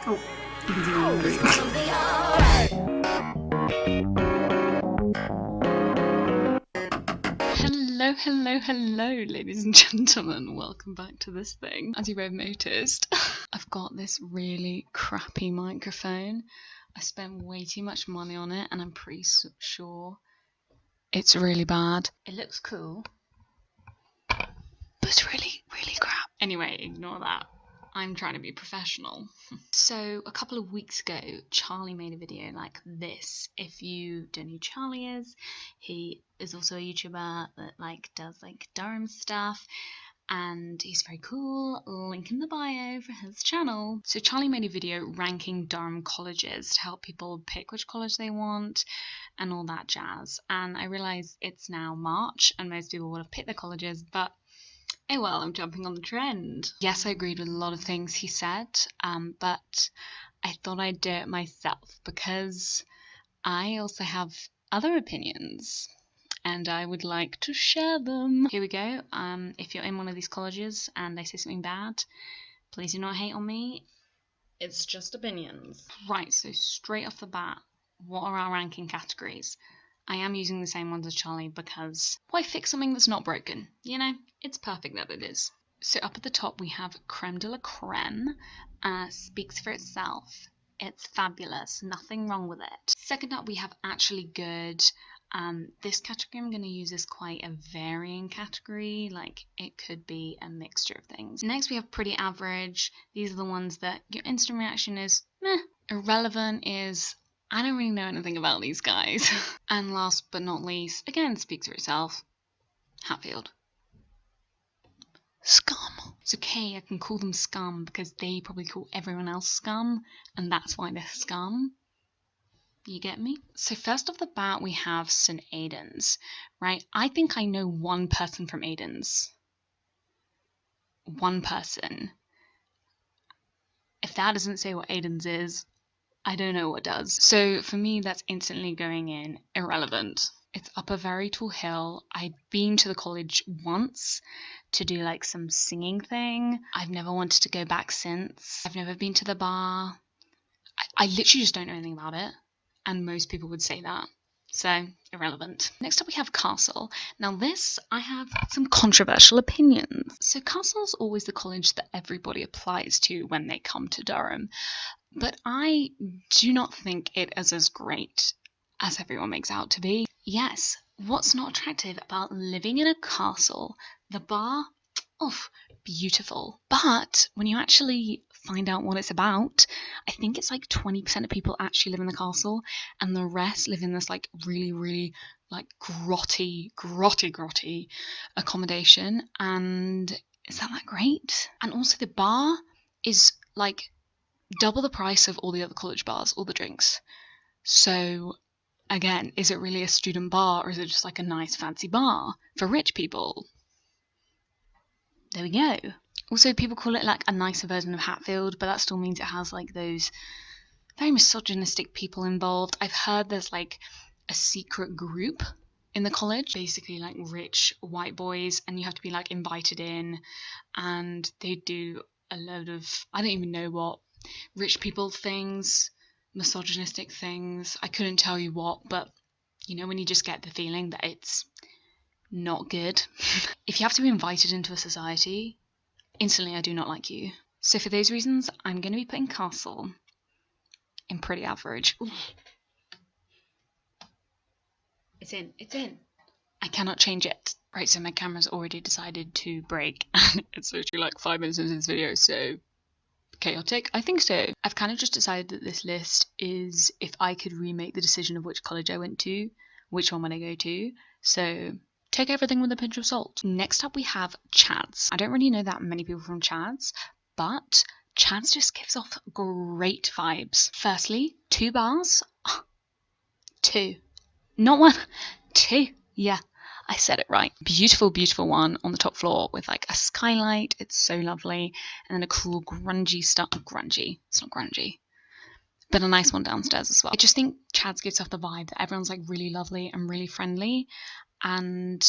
Oh, you can do it. Hello, ladies and gentlemen. Welcome back to this thing. As you may have noticed, I've got this really crappy microphone. I spent way too much money on it, and I'm pretty sure it's really bad. It looks cool, but it's really, really crap. Anyway, ignore that. I'm trying to be professional. So a couple of weeks ago, Charlie made a video like this. If you don't know who Charlie is, he is also a YouTuber that does Durham stuff, and he's very cool. Link in the bio for his channel. So Charlie made a video ranking Durham colleges to help people pick which college they want and all that jazz. And I realise it's now March and most people would have picked their colleges, but oh well, I'm jumping on the trend. Yes, I agreed with a lot of things he said, but I thought I'd do it myself because I also have other opinions and I would like to share them. Here we go. If you're in one of these colleges and they say something bad, please do not hate on me. It's just opinions. Right, so straight off the bat, what are our ranking categories? I am using the same ones as Charlie because why fix something that's not broken? You know, it's perfect that it is. So up at the top we have creme de la creme. Speaks for itself. It's fabulous. Nothing wrong with it. Second up we have actually good. This category I'm going to use is quite a varying category. It could be a mixture of things. Next we have pretty average. These are the ones that your instant reaction is meh. Irrelevant is I don't really know anything about these guys. And last but not least, again, speaks for itself, Hatfield. Scum. It's okay, I can call them scum because they probably call everyone else scum, and that's why they're scum. You get me? So first off the bat, we have St. Aidan's, right? I think I know one person from Aidan's. One person. If that doesn't say what Aidan's is, I don't know what does. So for me, that's instantly going in irrelevant. It's up a very tall hill. I'd been to the college once to do some singing thing. I've never wanted to go back since. I've never been to the bar. I literally just don't know anything about it. And most people would say that. So, irrelevant. Next up we have Castle. Now this, I have some controversial opinions. So Castle's always the college that everybody applies to when they come to Durham. But I do not think it is as great as everyone makes out to be. Yes, what's not attractive about living in a castle? The bar? Oh, beautiful. But when you actually find out what it's about, I think it's 20% of people actually live in the castle and the rest live in this really, really grotty accommodation. And is that great? And also the bar is double the price of all the other college bars, all the drinks. So again, is it really a student bar or is it just a nice fancy bar for rich people? There we go. Also, people call it a nicer version of Hatfield, but that still means it has those very misogynistic people involved. I've heard there's a secret group in the college, basically rich white boys, and you have to be invited in, and they do a load of I don't even know what rich people things, misogynistic things. I couldn't tell you what, but you know when you just get the feeling that it's not good. If you have to be invited into a society, instantly I do not like you. So for those reasons, I'm going to be putting Castle in pretty average. Ooh. It's in. I cannot change it. Right, so my camera's already decided to break, and it's literally 5 minutes into this video, so chaotic? I think so. I've kind of just decided that this list is if I could remake the decision of which college I went to, which one would I go to. So take everything with a pinch of salt. Next up we have Chad's. I don't really know that many people from Chad's, but Chad's just gives off great vibes. Firstly, 2 bars. 2. Not 1. 2. Yeah. I said it right. Beautiful, beautiful one on the top floor with a skylight. It's so lovely. And then a cool grungy stuff. Grungy. It's not grungy. But a nice one downstairs as well. I just think Chad's gives off the vibe that everyone's really lovely and really friendly. And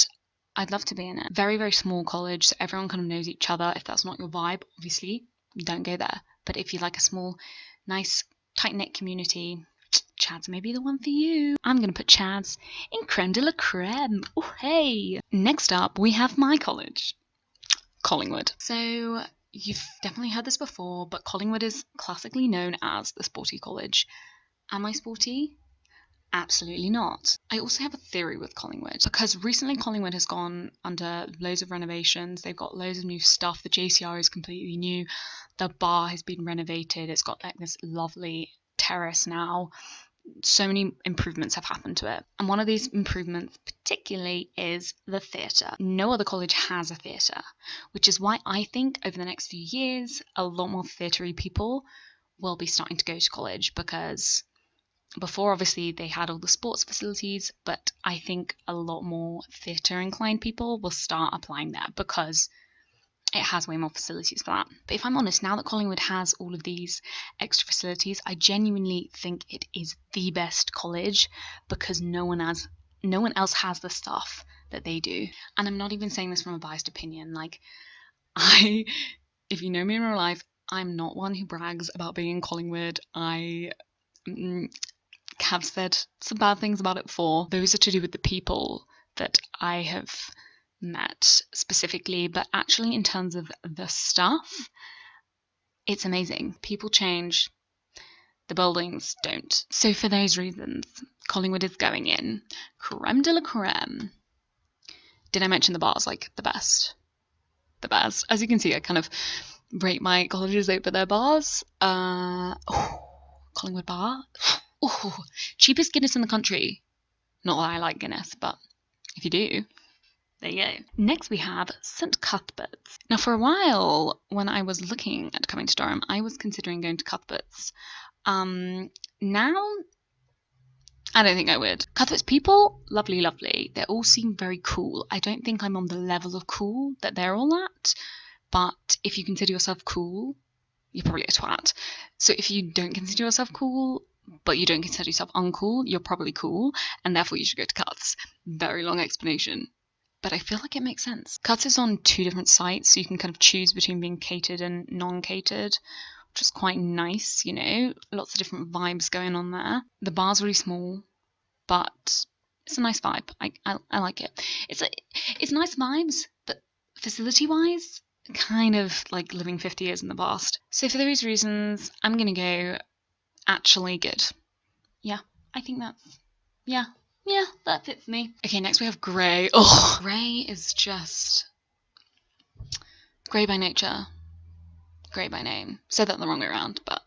I'd love to be in it. Very, very small college, so everyone kind of knows each other. If that's not your vibe, obviously, don't go there. But if you like a small nice tight-knit community. Chads may be the one for you. I'm going to put Chads in creme de la creme. Oh, hey. Next up, we have my college, Collingwood. So you've definitely heard this before, but Collingwood is classically known as the sporty college. Am I sporty? Absolutely not. I also have a theory with Collingwood, because recently Collingwood has gone under loads of renovations. They've got loads of new stuff. The JCR is completely new. The bar has been renovated. It's got like this lovely terrace now. So many improvements have happened to it. And one of these improvements particularly is the theatre. No other college has a theatre, which is why I think over the next few years, a lot more theatre-y people will be starting to go to college, because before, obviously, they had all the sports facilities, but I think a lot more theatre-inclined people will start applying there because it has way more facilities for that. But if I'm honest, now that Collingwood has all of these extra facilities, I genuinely think it is the best college, because no one else has the stuff that they do. And I'm not even saying this from a biased opinion. Like, if you know me in real life, I'm not one who brags about being in Collingwood. I have said some bad things about it before. Those are to do with the people that I have met specifically, but actually in terms of the stuff, it's amazing. People change, the buildings don't. So for those reasons, Collingwood is going in creme de la creme. Did I mention the bar's like the best? The best. As you can see, I kind of rate my colleges over their bars. Collingwood bar. Cheapest Guinness in the country. Not that I like Guinness, but if you do, there you go. Next we have St Cuthbert's. Now for a while, when I was looking at coming to Durham, I was considering going to Cuthbert's. Now, I don't think I would. Cuthbert's people, lovely, lovely. They all seem very cool. I don't think I'm on the level of cool that they're all at, but if you consider yourself cool, you're probably a twat. So if you don't consider yourself cool, but you don't consider yourself uncool, you're probably cool, and therefore you should go to Cuth's. Very long explanation, but I feel like it makes sense. Cuth's is on 2 different sites, so you can kind of choose between being catered and non-catered, which is quite nice, you know, lots of different vibes going on there. The bar's really small, but it's a nice vibe. I like it. It's nice vibes, but facility-wise, kind of like living 50 years in the past. So for those reasons, I'm gonna go actually good. Yeah, I think that fits me. Okay, next we have Grey. Oh, Grey is just Grey by nature, Grey by name. Said that the wrong way around, but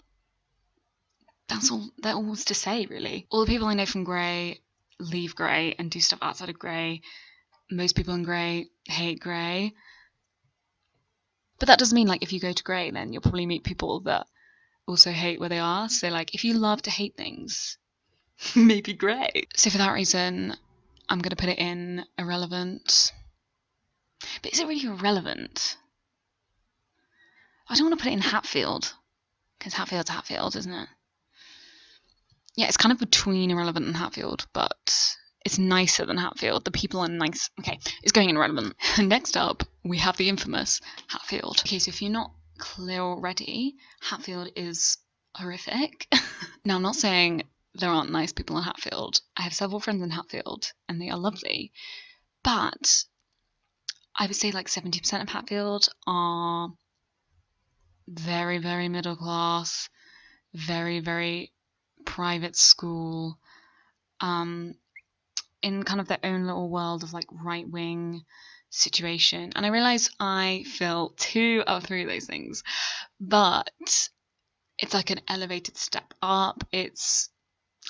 that's all there was to say, really. All the people I know from Grey leave Grey and do stuff outside of Grey. Most people in Grey hate Grey. But that doesn't mean, like, if you go to Grey, then you'll probably meet people that also hate where they are. So, like, if you love to hate things, maybe Grey. So for that reason, I'm going to put it in irrelevant. But is it really irrelevant? I don't want to put it in Hatfield, because Hatfield's Hatfield, isn't it? Yeah, it's kind of between irrelevant and Hatfield, but it's nicer than Hatfield. The people are nice. Okay, it's going in irrelevant. Next up, we have the infamous Hatfield. Okay, so if you're not clear already, Hatfield is horrific. Now, I'm not saying there aren't nice people in Hatfield. I have several friends in Hatfield, and they are lovely. But I would say like 70% of Hatfield are very, very middle class, very, very private school, in kind of their own little world of like right-wing situation. And I realise I feel 2 out of 3 of those things, but it's like an elevated step up.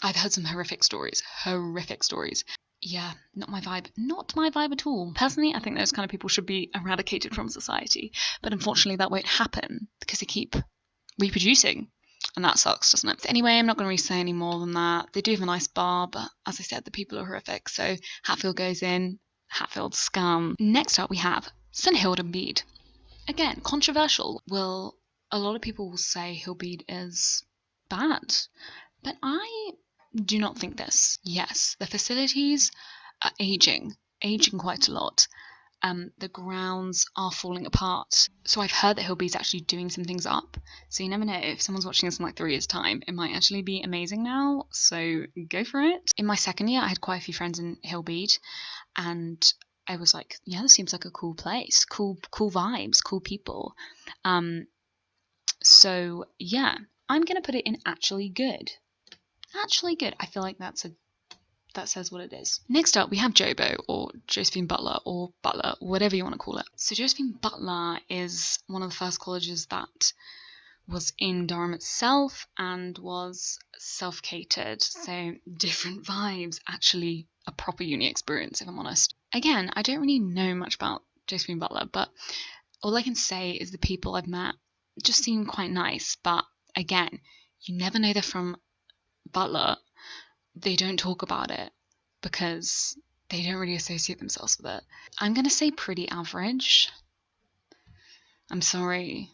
I've heard some horrific stories. Yeah, not my vibe at all. Personally, I think those kind of people should be eradicated from society, but unfortunately that won't happen because they keep reproducing, and that sucks, doesn't it? So anyway, I'm not going to really say any more than that. They do have a nice bar, but as I said, the people are horrific, so Hatfield goes in. Hatfield scum. Next up we have St Hild Bede. Again, controversial. A lot of people will say Hild Bede is bad, but I do not think this. Yes, the facilities are aging quite a lot. The grounds are falling apart. So I've heard that Hild Bede's actually doing some things up. So you never know, if someone's watching this in like 3 years' time, it might actually be amazing now. So go for it. In my second year, I had quite a few friends in Hild Bede, and I was like, yeah, this seems like a cool place, cool vibes, cool people. So yeah, I'm gonna put it in actually good. Actually good. I feel like that says what it is. Next up, we have Jobo, or Josephine Butler, or Butler, whatever you want to call it. So Josephine Butler is one of the first colleges that was in Durham itself and was self-catered. So different vibes, actually a proper uni experience, if I'm honest. Again, I don't really know much about Josephine Butler, but all I can say is the people I've met just seem quite nice. But again, you never know they're from Butler. They don't talk about it because they don't really associate themselves with it. I'm going to say pretty average. I'm sorry.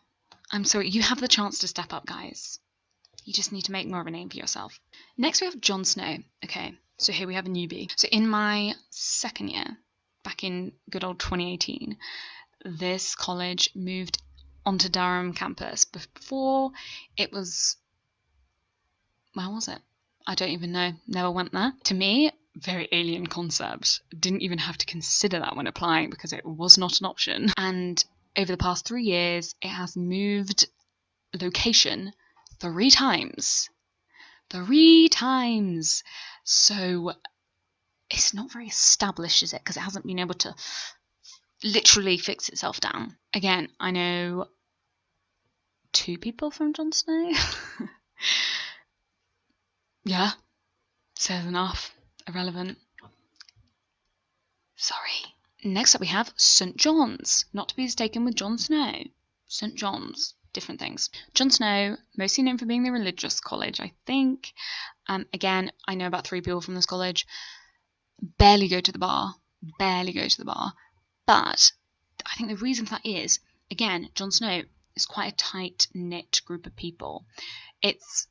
You have the chance to step up, guys. You just need to make more of a name for yourself. Next, we have John Snow. Okay, so here we have a newbie. So in my second year, back in good old 2018, this college moved onto Durham campus. Before, it was... where was it? I don't even know. Never went there. To me, very alien concept. Didn't even have to consider that when applying because it was not an option. And over the past 3 years, it has moved location 3 times. 3 times. So it's not very established, is it? Because it hasn't been able to literally fix itself down. Again, I know 2 people from John Snow. Yeah, says enough. Irrelevant. Sorry. Next up we have St John's, not to be mistaken with John Snow. St John's, different things. John Snow, mostly known for being the religious college, I think. Again, I know about 3 people from this college. Barely go to the bar. But I think the reason for that is, again, John Snow is quite a tight-knit group of people. It's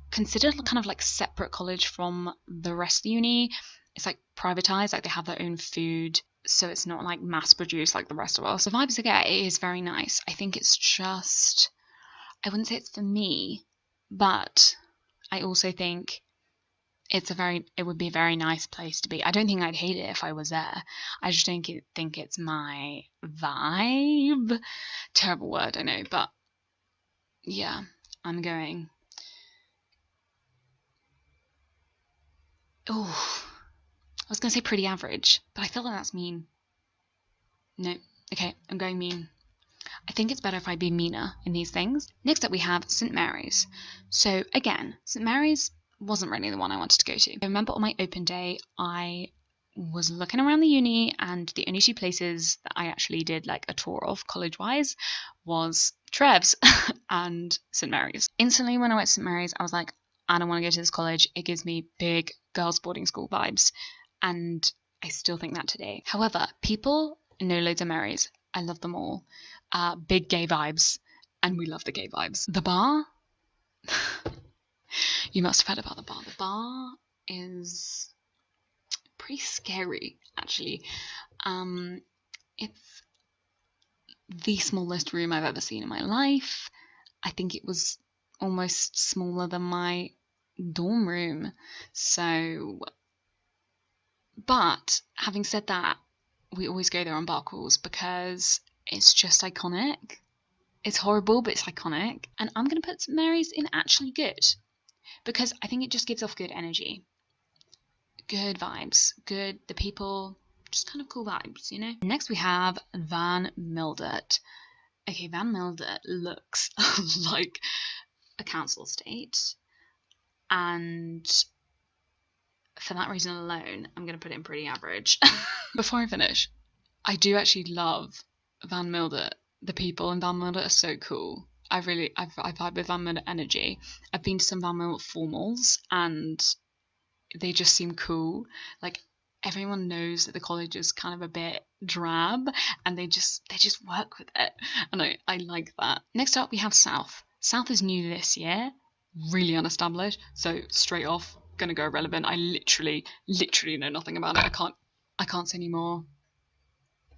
considered kind of like separate college from the rest of the uni. It's like privatized, like they have their own food, so it's not like mass produced like the rest of us. The vibes I get, it is very nice. I think it's just, I wouldn't say it's for me, but I also think it would be a very nice place to be. I don't think I'd hate it if I was there. I just don't think it's my vibe. Terrible word, I know, but yeah, I'm going. Oh, I was going to say pretty average, but I feel like that's mean. No. Okay, I'm going mean. I think it's better if I be meaner in these things. Next up we have St Mary's. So again, St Mary's wasn't really the one I wanted to go to. I remember on my open day, I was looking around the uni and the only 2 places that I actually did like a tour of college-wise was Trev's and St Mary's. Instantly when I went to St Mary's, I was like, I don't want to go to this college. It gives me big girls' boarding school vibes. And I still think that today. However, people know loads of Marys. I love them all. Big gay vibes. And we love the gay vibes. The bar? You must have heard about the bar. The bar is pretty scary, actually. It's the smallest room I've ever seen in my life. I think it was almost smaller than my dorm room. So... But having said that, we always go there on bar crawls because it's just iconic. It's horrible, but it's iconic. And I'm going to put St Mary's in actually good because I think it just gives off good energy. Good vibes. Good. The people, just kind of cool vibes, you know? Next we have Van Mildert. Okay, Van Mildert looks like a council estate. And... for that reason alone, I'm going to put it in pretty average. Before I finish, I do actually love Van Mildert. The people in Van Mildert are so cool. I vibe with Van Mildert energy. I've been to some Van Mildert formals and they just seem cool. Like, everyone knows that the college is kind of a bit drab and they just work with it. And I like that. Next up, we have South. South is new this year. Really unestablished. So straight off, gonna go irrelevant. I literally know nothing about it. I can't say any more.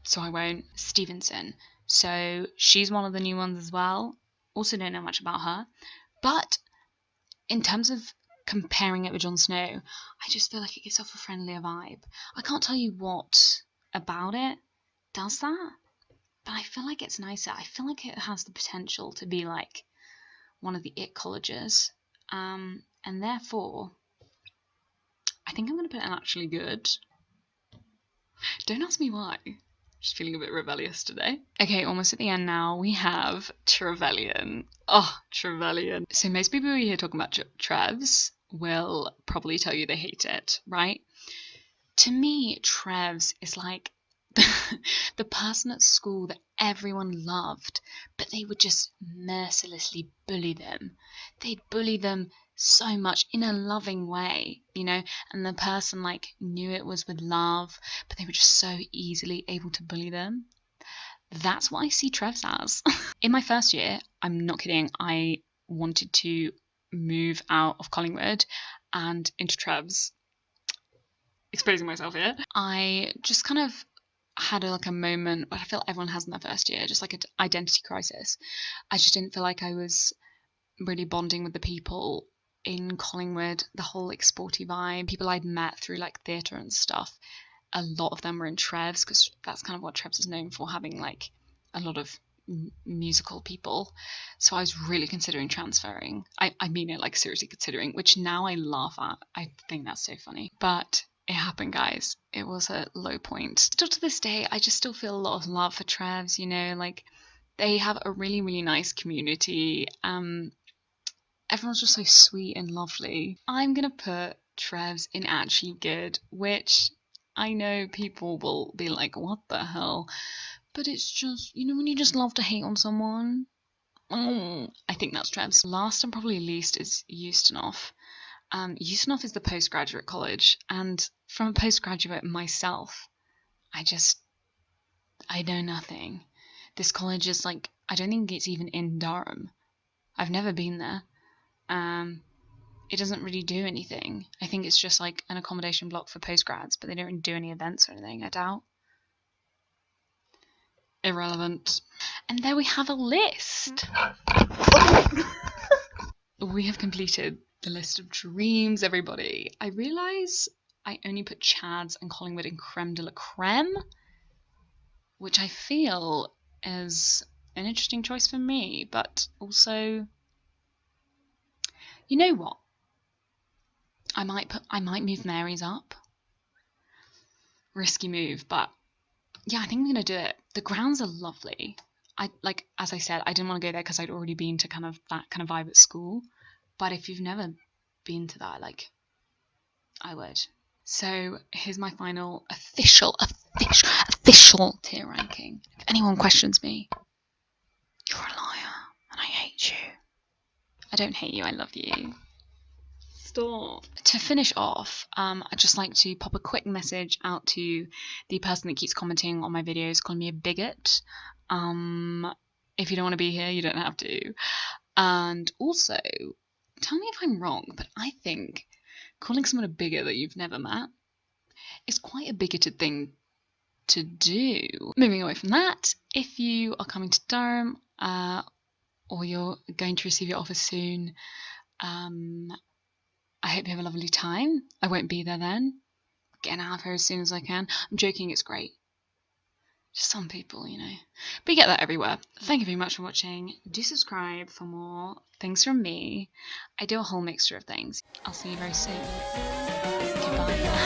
so I won't. Stevenson. So she's one of the new ones as well. Also don't know much about her. But in terms of comparing it with Jon Snow, I just feel like it gives off a friendlier vibe. I can't tell you what about it does that, but I feel like it's nicer. I feel like it has the potential to be like one of the it colleges. And therefore, I think I'm going to put it actually good. Don't ask me why. Just feeling a bit rebellious today. Okay, almost at the end now. We have Trevelyan. Oh, Trevelyan. So most people who hear talking about Trevs will probably tell you they hate it, right? To me, Trevs is like the person at school that everyone loved, but they would just mercilessly bully them. They'd bully them so much in a loving way, you know, and the person like knew it was with love, but they were just so easily able to bully them. That's what I see Trevs as. In my first year, I'm not kidding, I wanted to move out of Collingwood and into Trevs. Exposing myself here. I just kind of had a moment, what I feel everyone has in their first year, just like an identity crisis. I just didn't feel like I was really bonding with the people in Collingwood, the whole like sporty vibe. People I'd met through like theatre and stuff, a lot of them were in Trevs, because that's kind of what Trevs is known for, having like a lot of musical people. So I was really considering transferring. I mean it, like seriously considering, which now I laugh at. I think that's so funny. But it happened, guys. It was a low point. Still to this day, I just still feel a lot of love for Trevs, you know, like they have a really, really nice community. Everyone's just so sweet and lovely. I'm gonna put Trevs in actually good, which I know people will be like, what the hell? But it's just, you know, when you just love to hate on someone. I think that's Trevs. Last and probably least is Ustinov. Ustinov is the postgraduate college, and from a postgraduate myself, I know nothing. This college is like, I don't think it's even in Durham. I've never been there. It doesn't really do anything. I think it's just like an accommodation block for postgrads, but they don't really do any events or anything, I doubt. Irrelevant. And there we have a list. We have completed the list of dreams, everybody. I realise I only put Chads and Collingwood in creme de la creme, which I feel is an interesting choice for me, but also, you know what? I might move Mary's up. Risky move, but yeah, I think I'm gonna do it. The grounds are lovely. As I said, I didn't want to go there because I'd already been to kind of that kind of vibe at school. But if you've never been to that, like, I would. So here's my final official tier ranking. If anyone questions me, you're a liar and I hate you. I don't hate you, I love you. Stop. To finish off, I'd just like to pop a quick message out to the person that keeps commenting on my videos, calling me a bigot. If you don't want to be here, you don't have to. And also, tell me if I'm wrong, but I think calling someone a bigot that you've never met is quite a bigoted thing to do. Moving away from that, if you are coming to Durham, or you're going to receive your offer soon, I hope you have a lovely time. I won't be there then. Getting out of here as soon as I can. I'm joking, it's great. Just some people, you know. But you get that everywhere. Thank you very much for watching. Do subscribe for more things from me. I do a whole mixture of things. I'll see you very soon. Goodbye.